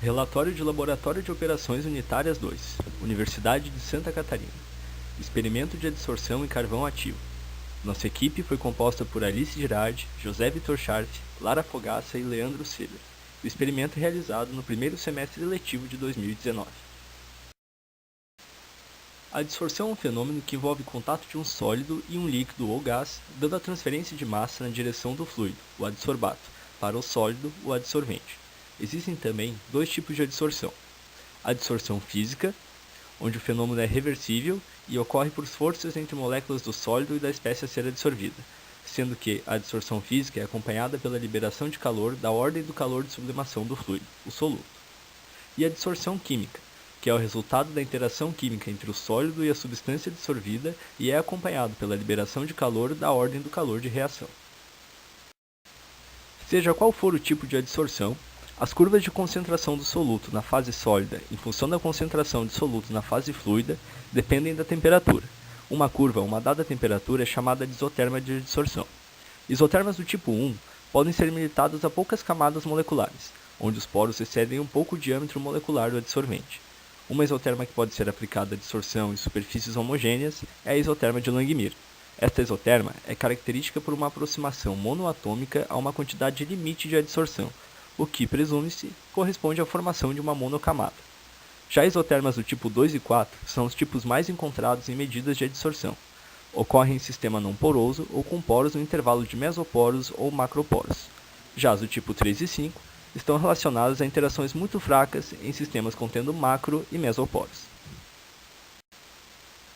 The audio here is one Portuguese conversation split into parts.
Relatório de Laboratório de Operações Unitárias 2, Universidade de Santa Catarina. Experimento de adsorção em carvão ativo. Nossa equipe foi composta por Alice Girardi, José Vitor Scharf, Lara Fogaça e Leandro Siller. O experimento é realizado no primeiro semestre letivo de 2019. A adsorção é um fenômeno que envolve o contato de um sólido e um líquido ou gás, dando a transferência de massa na direção do fluido, o adsorbato, para o sólido, o adsorvente. Existem também dois tipos de adsorção. A adsorção física, onde o fenômeno é reversível e ocorre por forças entre moléculas do sólido e da espécie a ser adsorvida, sendo que a adsorção física é acompanhada pela liberação de calor da ordem do calor de sublimação do fluido, o soluto. E a adsorção química, que é o resultado da interação química entre o sólido e a substância dissolvida e é acompanhado pela liberação de calor da ordem do calor de reação. Seja qual for o tipo de adsorção, as curvas de concentração do soluto na fase sólida em função da concentração de soluto na fase fluida dependem da temperatura. Uma curva a uma dada temperatura é chamada de isoterma de adsorção. Isotermas do tipo 1 podem ser limitados a poucas camadas moleculares, onde os poros excedem um pouco o diâmetro molecular do adsorvente. Uma isoterma que pode ser aplicada à adsorção em superfícies homogêneas é a isoterma de Langmuir. Esta isoterma é característica por uma aproximação monoatômica a uma quantidade limite de adsorção, o que, presume-se, corresponde à formação de uma monocamada. Já isotermas do tipo 2 e 4 são os tipos mais encontrados em medidas de adsorção. Ocorrem em sistema não poroso ou com poros no intervalo de mesoporos ou macroporos. Já as do tipo 3 e 5 estão relacionadas a interações muito fracas em sistemas contendo macro e mesoporos.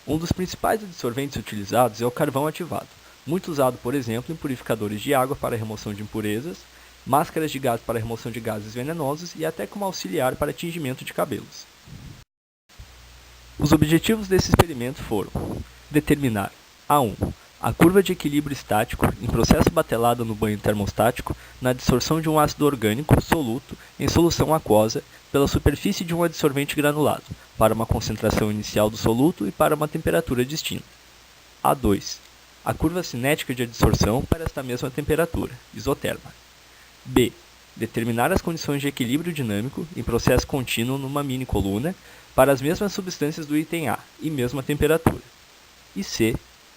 Um dos principais adsorventes utilizados é o carvão ativado, muito usado, por exemplo, em purificadores de água para remoção de impurezas, máscaras de gás para remoção de gases venenosos e até como auxiliar para tingimento de cabelos. Os objetivos desse experimento foram determinar A1. A curva de equilíbrio estático em processo batelado no banho termostático na adsorção de um ácido orgânico soluto em solução aquosa pela superfície de um adsorvente granulado, para uma concentração inicial do soluto e para uma temperatura distinta. A2. A curva cinética de adsorção para esta mesma temperatura, isoterma. B. Determinar as condições de equilíbrio dinâmico em processo contínuo numa mini coluna para as mesmas substâncias do item A e mesma temperatura. E C.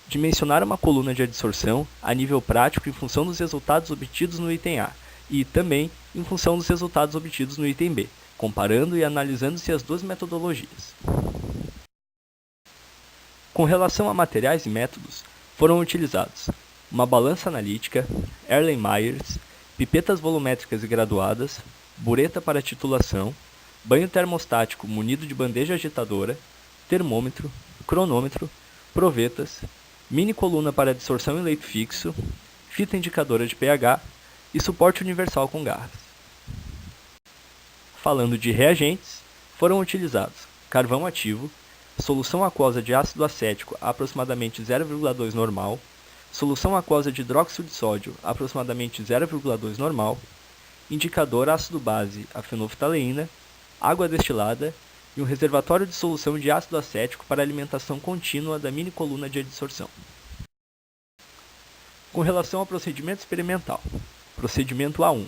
Dimensionar uma coluna de adsorção a nível prático em função dos resultados obtidos no item A e também em função dos resultados obtidos no item B, comparando e analisando-se as duas metodologias. Com relação a materiais e métodos, foram utilizados uma balança analítica, Erlenmeyers, pipetas volumétricas e graduadas, bureta para titulação, banho termostático munido de bandeja agitadora, termômetro, cronômetro, provetas, mini coluna para adsorção em leito fixo, fita indicadora de pH e suporte universal com garras. Falando de reagentes, foram utilizados carvão ativo, solução aquosa de ácido acético a aproximadamente 0,2 normal, solução aquosa de hidróxido de sódio a aproximadamente 0,2 normal, indicador ácido-base a fenolftaleína, água destilada e um reservatório de solução de ácido acético para alimentação contínua da mini coluna de adsorção. Com relação ao procedimento experimental, procedimento A1.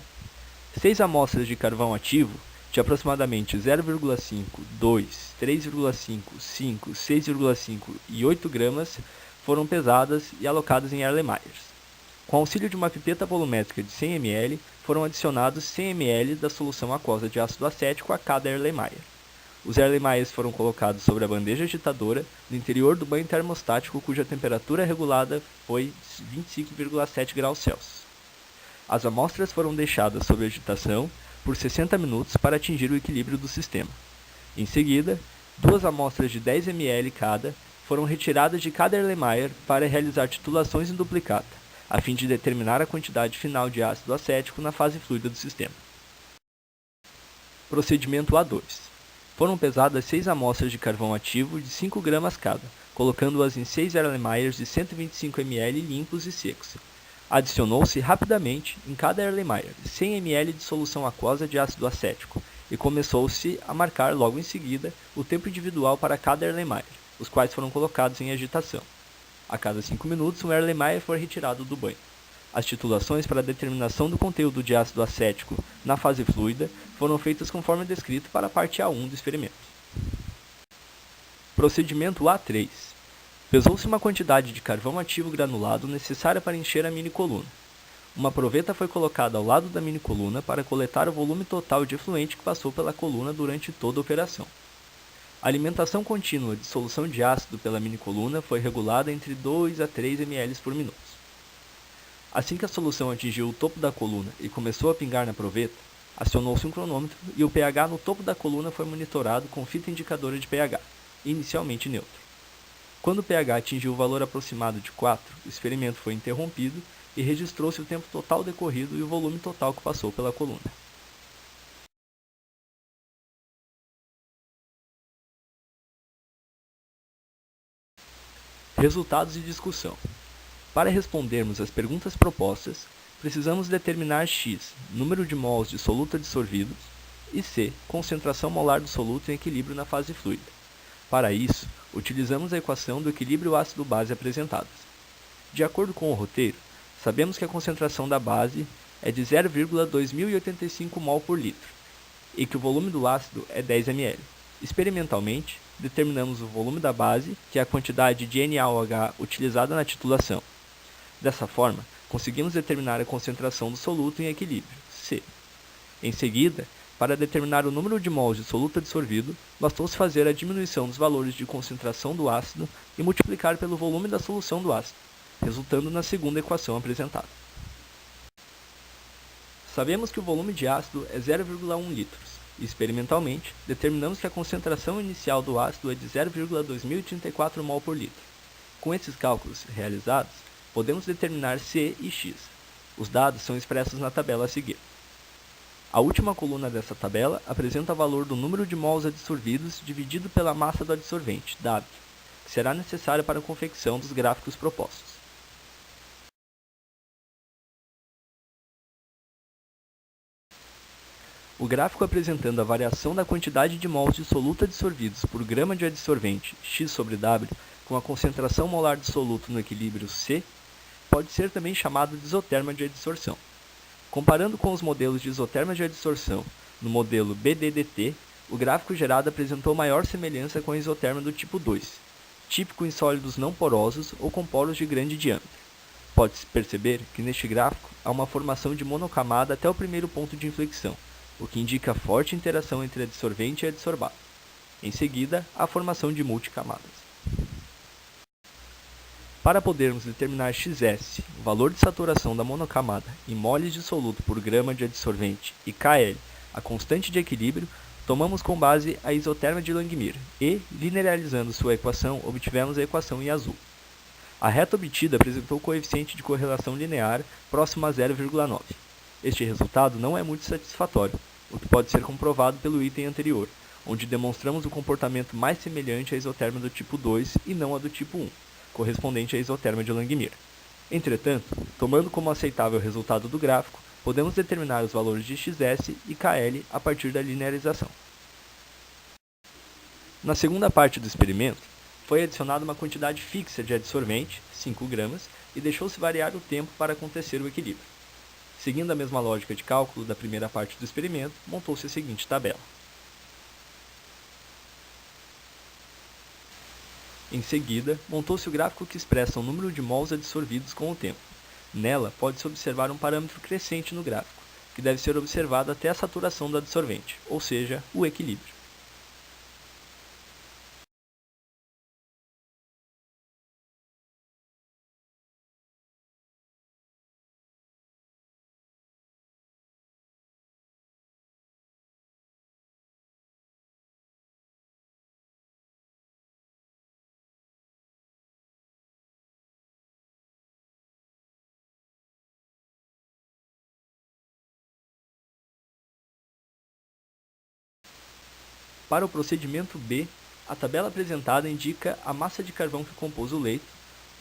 6 amostras de carvão ativo de aproximadamente 0,5, 2, 3,5, 5, 6,5 e 8 gramas foram pesadas e alocadas em Erlenmeyers. Com auxílio de uma pipeta volumétrica de 100 ml, foram adicionados 100 ml da solução aquosa de ácido acético a cada Erlenmeyer. Os Erlenmeyers foram colocados sobre a bandeja agitadora no interior do banho termostático cuja temperatura regulada foi 25,7 graus Celsius. As amostras foram deixadas sob agitação por 60 minutos para atingir o equilíbrio do sistema. Em seguida, 2 amostras de 10 ml cada foram retiradas de cada Erlenmeyer para realizar titulações em duplicata, a fim de determinar a quantidade final de ácido acético na fase fluida do sistema. Procedimento A2. Foram pesadas 6 amostras de carvão ativo de 5 gramas cada, colocando-as em 6 Erlenmeyers de 125 ml limpos e secos. Adicionou-se rapidamente em cada Erlenmeyer 100 ml de solução aquosa de ácido acético e começou-se a marcar logo em seguida o tempo individual para cada Erlenmeyer, os quais foram colocados em agitação. A cada 5 minutos, um Erlenmeyer foi retirado do banho. As titulações para a determinação do conteúdo de ácido acético na fase fluida foram feitas conforme descrito para a parte A1 do experimento. Procedimento A3. Pesou-se uma quantidade de carvão ativo granulado necessária para encher a mini-coluna. Uma proveta foi colocada ao lado da mini-coluna para coletar o volume total de efluente que passou pela coluna durante toda a operação. A alimentação contínua de solução de ácido pela mini-coluna foi regulada entre 2 a 3 ml por minuto. Assim que a solução atingiu o topo da coluna e começou a pingar na proveta, acionou-se um cronômetro e o pH no topo da coluna foi monitorado com fita indicadora de pH, inicialmente neutro. Quando o pH atingiu o valor aproximado de 4, o experimento foi interrompido e registrou-se o tempo total decorrido e o volume total que passou pela coluna. Resultados e discussão. Para respondermos às perguntas propostas, precisamos determinar x, número de mols de soluto adsorvidos, e c, concentração molar do soluto em equilíbrio na fase fluida. Para isso, utilizamos a equação do equilíbrio ácido-base apresentadas. De acordo com o roteiro, sabemos que a concentração da base é de 0,2085 mol por litro e que o volume do ácido é 10 ml. Experimentalmente, determinamos o volume da base, que é a quantidade de NaOH utilizada na titulação. Dessa forma, conseguimos determinar a concentração do soluto em equilíbrio, C. Em seguida, para determinar o número de mols de soluto adsorvido, bastou-se fazer a diminuição dos valores de concentração do ácido e multiplicar pelo volume da solução do ácido, resultando na segunda equação apresentada. Sabemos que o volume de ácido é 0,1 litros, e experimentalmente, determinamos que a concentração inicial do ácido é de 0,2034 mol por litro. Com esses cálculos realizados, podemos determinar C e X. Os dados são expressos na tabela a seguir. A última coluna dessa tabela apresenta o valor do número de mols adsorvidos dividido pela massa do adsorvente, W, que será necessário para a confecção dos gráficos propostos. O gráfico apresentando a variação da quantidade de mols de soluto adsorvidos por grama de adsorvente X sobre W com a concentração molar de soluto no equilíbrio C pode ser também chamado de isoterma de adsorção. Comparando com os modelos de isoterma de adsorção no modelo BDDT, o gráfico gerado apresentou maior semelhança com a isoterma do tipo 2, típico em sólidos não porosos ou com poros de grande diâmetro. Pode-se perceber que neste gráfico há uma formação de monocamada até o primeiro ponto de inflexão, o que indica forte interação entre adsorvente e adsorbado. Em seguida, a formação de multicamadas. Para podermos determinar XS, o valor de saturação da monocamada em moles de soluto por grama de adsorvente, e KL, a constante de equilíbrio, tomamos com base a isoterma de Langmuir e, linearizando sua equação, obtivemos a equação em azul. A reta obtida apresentou coeficiente de correlação linear próximo a 0,9. Este resultado não é muito satisfatório, o que pode ser comprovado pelo item anterior, onde demonstramos o comportamento mais semelhante à isoterma do tipo 2 e não à do tipo 1, correspondente à isoterma de Langmuir. Entretanto, tomando como aceitável o resultado do gráfico, podemos determinar os valores de XS e KL a partir da linearização. Na segunda parte do experimento, foi adicionada uma quantidade fixa de adsorvente, 5 gramas, e deixou-se variar o tempo para acontecer o equilíbrio. Seguindo a mesma lógica de cálculo da primeira parte do experimento, montou-se a seguinte tabela. Em seguida, montou-se o gráfico que expressa o número de mols adsorvidos com o tempo. Nela, pode-se observar um parâmetro crescente no gráfico, que deve ser observado até a saturação do adsorvente, ou seja, o equilíbrio. Para o procedimento B, a tabela apresentada indica a massa de carvão que compôs o leito,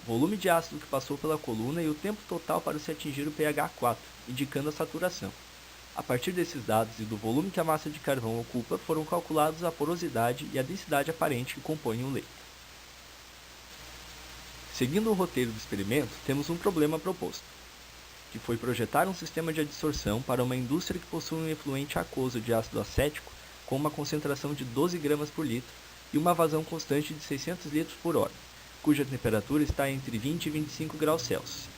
o volume de ácido que passou pela coluna e o tempo total para se atingir o pH 4, indicando a saturação. A partir desses dados e do volume que a massa de carvão ocupa, foram calculados a porosidade e a densidade aparente que compõem o leito. Seguindo o roteiro do experimento, temos um problema proposto. que foi projetar um sistema de adsorção para uma indústria que possui um efluente aquoso de ácido acético com uma concentração de 12 gramas por litro e uma vazão constante de 600 litros por hora, cuja temperatura está entre 20 e 25 graus Celsius.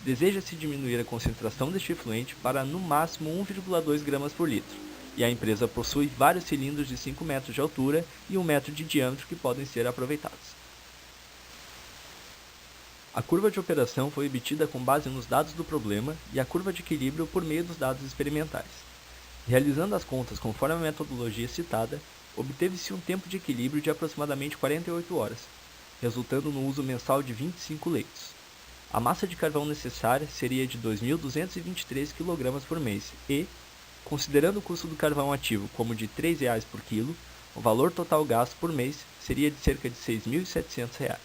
Deseja-se diminuir a concentração deste efluente para no máximo 1,2 gramas por litro, e a empresa possui vários cilindros de 5 metros de altura e 1 metro de diâmetro que podem ser aproveitados. A curva de operação foi obtida com base nos dados do problema e a curva de equilíbrio por meio dos dados experimentais. Realizando as contas conforme a metodologia citada, obteve-se um tempo de equilíbrio de aproximadamente 48 horas, resultando no uso mensal de 25 leitos. A massa de carvão necessária seria de 2.223 kg por mês e, considerando o custo do carvão ativo como de R$ 3,00 por quilo, o valor total gasto por mês seria de cerca de R$ 6.700.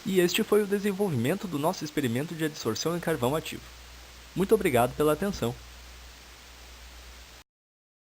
E este foi o desenvolvimento do nosso experimento de adsorção em carvão ativo. Muito obrigado pela atenção.